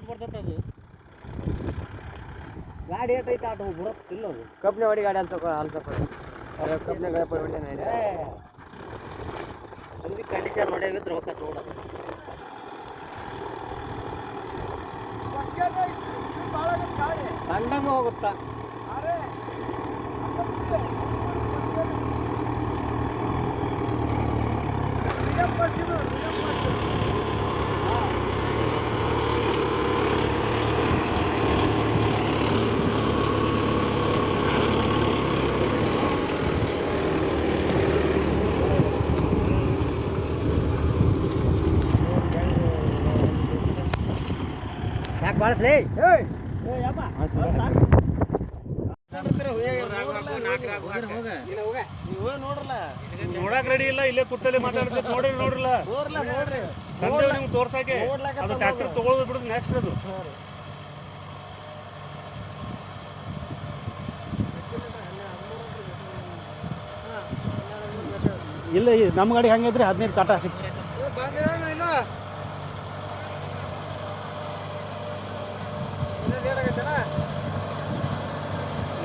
ಬರ್ತೈತೆ ಅದು ಗಾಡಿ ಏಟೈತೆ ಆಟೋ ಬರುತ್ತಿಲ್ಲ ಅದು ಕಬ್ಬಿನ ಹೊಡಿ ಗಾಡಿ ಅಲ್ಸಪ್ಪ ಕಬ್ಬಿನ ಗಾಡಿ ಹೊಡಿ ಅದಕ್ಕೆ ಕಂಡೀಷನ್ ಹೊಡೆಯೋದು ರೊಕ್ಕ ತೊಗೊಳೋದು ಕಂಡಂಗೆ ಹೋಗುತ್ತಾ ಯಾಕೆ ಬಳಸ್ಲಿ ನೋಡಕ್ ರೆಡಿ ಇಲ್ಲ ಇಲ್ಲೇ ಕುತ್ತಲ್ಲಿ ಮಾತಾಡ್ತೀವಿ ನೋಡ್ರಲ್ಲ ನಿಮ್ಗೆ ತೋರ್ಸಾಕೆ ಅದು ಟ್ರ್ಯಾಕ್ಟರ್ ತಗೊಳ್ಳೋದು ಬಿಡುದು ನೆಕ್ಸ್ಟ್ ಅದು ಇಲ್ಲ ನಮ್ಮ ಗಾಡಿ ಹಂಗಿದ್ರೆ 15 ಕಾಟ ಹಾಕಿತ್ತು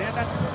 ಲೇಟ್ ಆಗ್ತದೆ